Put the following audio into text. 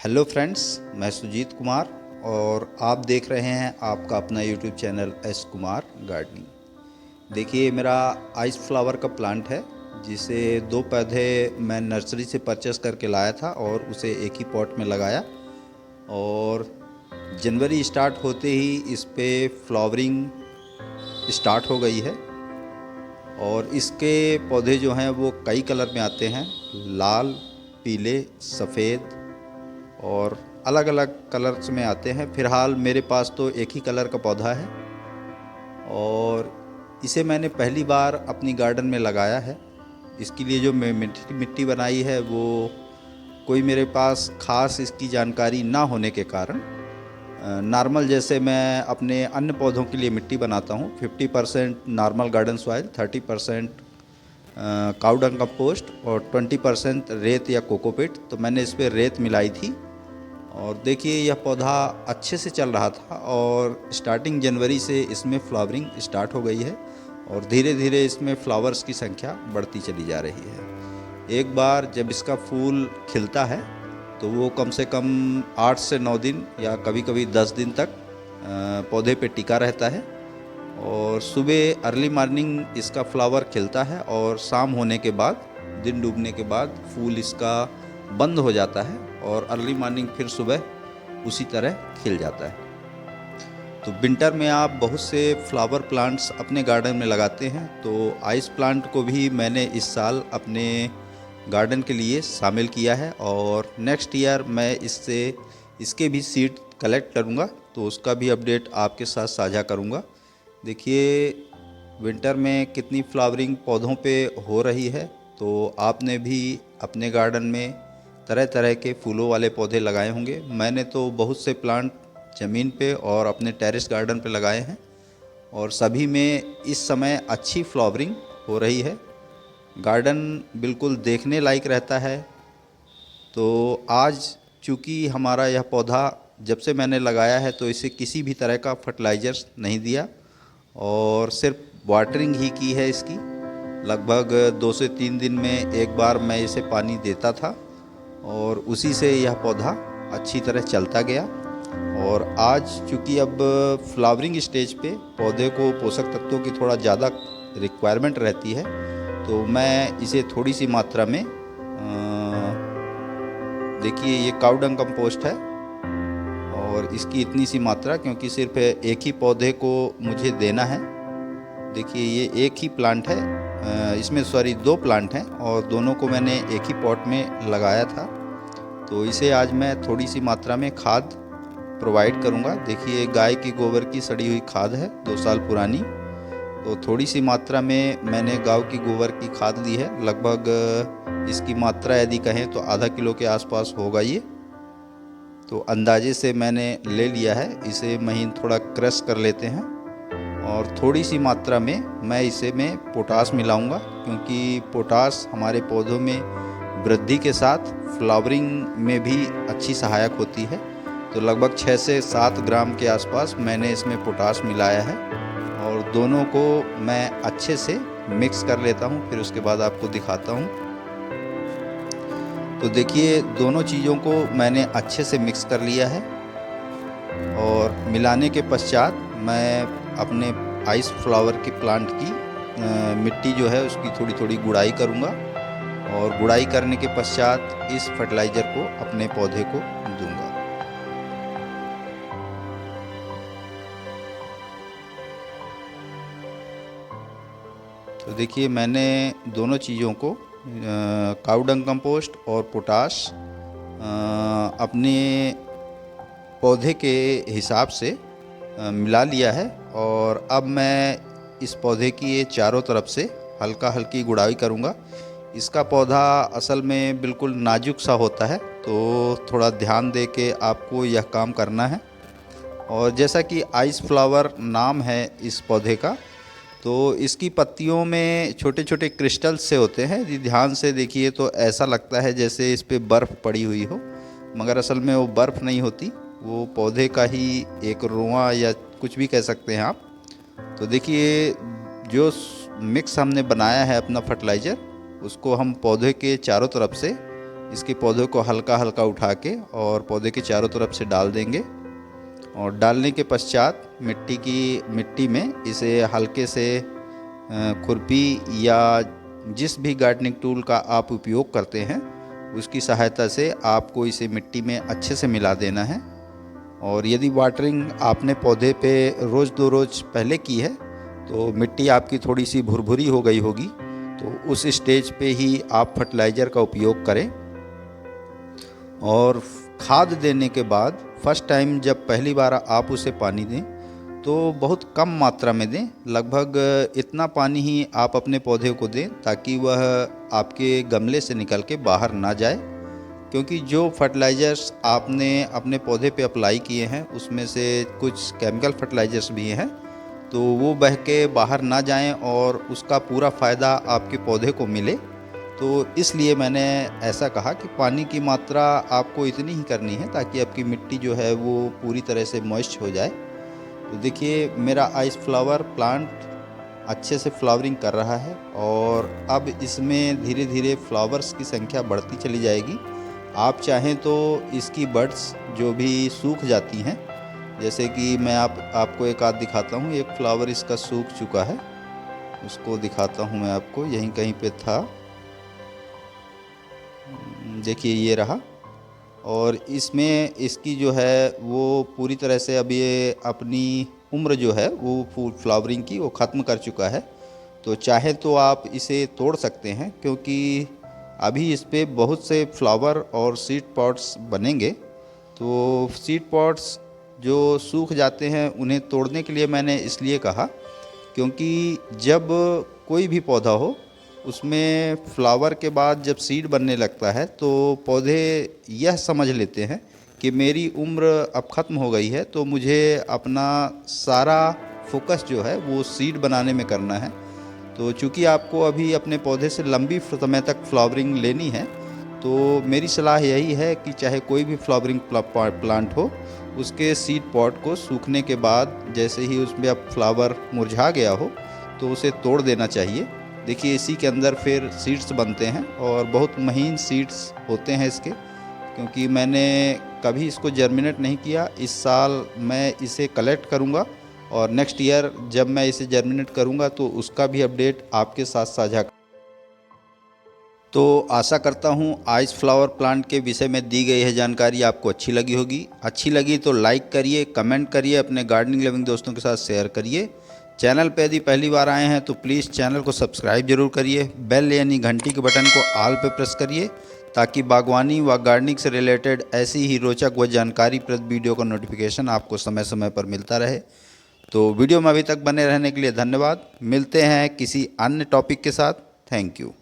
Hello friends, मैं सुजीत कुमार और आप देख रहे हैं आपका अपना YouTube channel S Kumar gardening. देखिए, मेरा आइस फ्लावर का प्लांट है जिसे दो पौधे मैं नर्सरी से परचेस करके लाया था और उसे एक ही पॉट में लगाया और जनवरी स्टार्ट होते ही इस पे फ्लावरिंग स्टार्ट हो गई है। और इसके पौधे जो हैं वो कई कलर में आते हैं, लाल, पीले, सफ़ेद और अलग अलग कलर्स में आते हैं। फ़िलहाल मेरे पास तो एक ही कलर का पौधा है और इसे मैंने पहली बार अपनी गार्डन में लगाया है। इसके लिए जो मैं मिट्टी बनाई है वो कोई मेरे पास ख़ास इसकी जानकारी ना होने के कारण नॉर्मल जैसे मैं अपने अन्य पौधों के लिए मिट्टी बनाता हूँ, 50% नॉर्मल गार्डन सॉइल, 30% काऊ डंग कंपोस्ट और 20% रेत या कोकोपीट। तो मैंने इस पर रेत मिलाई थी और देखिए यह पौधा अच्छे से चल रहा था और स्टार्टिंग जनवरी से इसमें फ्लावरिंग स्टार्ट हो गई है और धीरे धीरे इसमें फ्लावर्स की संख्या बढ़ती चली जा रही है। एक बार जब इसका फूल खिलता है तो वो कम से कम 8 से 9 दिन या कभी कभी 10 दिन तक पौधे पे टिका रहता है और सुबह अर्ली मॉर्निंग इसका फ्लावर खिलता है और शाम होने के बाद, दिन डूबने के बाद फूल इसका बंद हो जाता है और अर्ली मॉर्निंग फिर सुबह उसी तरह खिल जाता है। तो विंटर में आप बहुत से फ्लावर प्लांट्स अपने गार्डन में लगाते हैं, तो आइस प्लांट को भी मैंने इस साल अपने गार्डन के लिए शामिल किया है और नेक्स्ट ईयर मैं इसके भी सीड कलेक्ट करूँगा तो उसका भी अपडेट आपके साथ साझा करूँगा। देखिए विंटर में कितनी फ्लावरिंग पौधों पे हो रही है, तो आपने भी अपने गार्डन में तरह तरह के फूलों वाले पौधे लगाए होंगे। मैंने तो बहुत से प्लांट ज़मीन पे और अपने टेरेस गार्डन पे लगाए हैं और सभी में इस समय अच्छी फ्लावरिंग हो रही है। गार्डन बिल्कुल देखने लायक रहता है। तो आज चूँकि हमारा यह पौधा जब से मैंने लगाया है तो इसे किसी भी तरह का फर्टिलाइज़र्स नहीं दिया और सिर्फ वाटरिंग ही की है इसकी। लगभग 2 से 3 दिन में एक बार मैं इसे पानी देता था और उसी से यह पौधा अच्छी तरह चलता गया। और आज चूँकि अब फ्लावरिंग स्टेज पे पौधे को पोषक तत्वों की थोड़ा ज़्यादा रिक्वायरमेंट रहती है, तो मैं इसे थोड़ी सी मात्रा में देखिए ये काऊ डंग कंपोस्ट है और इसकी इतनी सी मात्रा, क्योंकि सिर्फ एक ही पौधे को मुझे देना है। देखिए ये एक ही प्लांट है, इसमें सॉरी 2 प्लांट हैं और दोनों को मैंने एक ही पॉट में लगाया था। तो इसे आज मैं थोड़ी सी मात्रा में खाद प्रोवाइड करूंगा। देखिए गाय की गोबर की सड़ी हुई खाद है, 2 साल पुरानी। तो थोड़ी सी मात्रा में मैंने गाय की गोबर की खाद ली है। लगभग इसकी मात्रा यदि कहें तो आधा किलो के आसपास होगा ये। तो अंदाजे से मैंने ले लिया है। इसे महीन थोड़ा क्रश कर लेते हैं और थोड़ी सी मात्रा में मैं इसे में पोटास मिलाऊंगा, क्योंकि पोटास हमारे पौधों में वृद्धि के साथ फ्लावरिंग में भी अच्छी सहायक होती है। तो लगभग 6 से 7 ग्राम के आसपास मैंने इसमें पोटास मिलाया है और दोनों को मैं अच्छे से मिक्स कर लेता हूँ, फिर उसके बाद आपको दिखाता हूँ। तो देखिए दोनों चीज़ों को मैंने अच्छे से मिक्स कर लिया है और मिलाने के पश्चात मैं अपने आइस फ्लावर के प्लांट की मिट्टी जो है उसकी थोड़ी थोड़ी गुड़ाई करूँगा और गुड़ाई करने के पश्चात इस फर्टिलाइज़र को अपने पौधे को दूंगा। तो देखिए मैंने दोनों चीज़ों को काऊ डंग कंपोस्ट और पोटाश अपने पौधे के हिसाब से मिला लिया है और अब मैं इस पौधे की ये चारों तरफ से हल्का हल्की गुड़ाई करूँगा। इसका पौधा असल में बिल्कुल नाजुक सा होता है, तो थोड़ा ध्यान दे के आपको यह काम करना है। और जैसा कि आइस फ्लावर नाम है इस पौधे का, तो इसकी पत्तियों में छोटे छोटे क्रिस्टल्स से होते हैं। यदि ध्यान से देखिए तो ऐसा लगता है जैसे इस पे बर्फ़ पड़ी हुई हो, मगर असल में वो बर्फ़ नहीं होती, वो पौधे का ही एक रोंवा या कुछ भी कह सकते हैं आप। तो देखिए जो मिक्स हमने बनाया है अपना फर्टिलाइज़र, उसको हम पौधे के चारों तरफ से इसके पौधे को हल्का हल्का उठा के और पौधे के चारों तरफ से डाल देंगे। और डालने के पश्चात मिट्टी में इसे हल्के से खुरपी या जिस भी गार्डनिंग टूल का आप उपयोग करते हैं उसकी सहायता से आपको इसे मिट्टी में अच्छे से मिला देना है। और यदि वाटरिंग आपने पौधे पे रोज़ 2 रोज़ पहले की है तो मिट्टी आपकी थोड़ी सी भुरभुरी हो गई होगी, तो उस स्टेज पे ही आप फर्टिलाइज़र का उपयोग करें। और खाद देने के बाद फर्स्ट टाइम जब पहली बार आप उसे पानी दें तो बहुत कम मात्रा में दें, लगभग इतना पानी ही आप अपने पौधे को दें ताकि वह आपके गमले से निकल के बाहर ना जाए। क्योंकि जो फर्टिलाइज़र्स आपने अपने पौधे पे अप्लाई किए हैं उसमें से कुछ केमिकल फर्टिलाइज़र्स भी हैं, तो वो बह के बाहर ना जाएं और उसका पूरा फ़ायदा आपके पौधे को मिले। तो इसलिए मैंने ऐसा कहा कि पानी की मात्रा आपको इतनी ही करनी है ताकि आपकी मिट्टी जो है वो पूरी तरह से मॉइस्ट हो जाए। तो देखिए मेरा आइस फ्लावर प्लांट अच्छे से फ्लावरिंग कर रहा है और अब इसमें धीरे धीरे फ्लावर्स की संख्या बढ़ती चली जाएगी। आप चाहें तो इसकी बड्स जो भी सूख जाती हैं, जैसे कि मैं आपको एक आध दिखाता हूँ। एक फ्लावर इसका सूख चुका है, उसको दिखाता हूँ मैं आपको, यहीं कहीं पे था, देखिए ये रहा। और इसमें इसकी जो है वो पूरी तरह से अब ये अपनी उम्र जो है वो फ्लावरिंग की वो ख़त्म कर चुका है। तो चाहे तो आप इसे तोड़ सकते हैं क्योंकि अभी इस पे बहुत से फ्लावर और सीड पॉट्स बनेंगे। तो सीड पॉट्स जो सूख जाते हैं उन्हें तोड़ने के लिए मैंने इसलिए कहा क्योंकि जब कोई भी पौधा हो उसमें फ्लावर के बाद जब सीड बनने लगता है तो पौधे यह समझ लेते हैं कि मेरी उम्र अब ख़त्म हो गई है, तो मुझे अपना सारा फोकस जो है वो सीड बनाने में करना है। तो चूँकि आपको अभी अपने पौधे से लंबी समय तक फ्लावरिंग लेनी है, तो मेरी सलाह यही है कि चाहे कोई भी फ्लावरिंग प्लांट हो, उसके सीड पॉट को सूखने के बाद जैसे ही उसमें अब फ्लावर मुरझा गया हो तो उसे तोड़ देना चाहिए। देखिए इसी के अंदर फिर सीड्स बनते हैं और बहुत महीन सीड्स होते हैं इसके, क्योंकि मैंने कभी इसको जर्मिनेट नहीं किया। इस साल मैं इसे कलेक्ट करूंगा और नेक्स्ट ईयर जब मैं इसे जर्मिनेट करूंगा तो उसका भी अपडेट आपके साथ साझा। तो आशा करता हूं आइस फ्लावर प्लांट के विषय में दी गई है जानकारी आपको अच्छी लगी होगी। अच्छी लगी तो लाइक करिए, कमेंट करिए, अपने गार्डनिंग लविंग दोस्तों के साथ शेयर करिए। चैनल पे यदि पहली बार आए हैं तो प्लीज़ चैनल को सब्सक्राइब जरूर करिए। बेल यानी घंटी के बटन को ऑल पे प्रेस करिए ताकि बागवानी व गार्डनिंग से रिलेटेड ऐसी ही रोचक व जानकारीप्रद वीडियो का नोटिफिकेशन आपको समय समय पर मिलता रहे। तो वीडियो में अभी तक बने रहने के लिए धन्यवाद। मिलते हैं किसी अन्य टॉपिक के साथ। Thank you.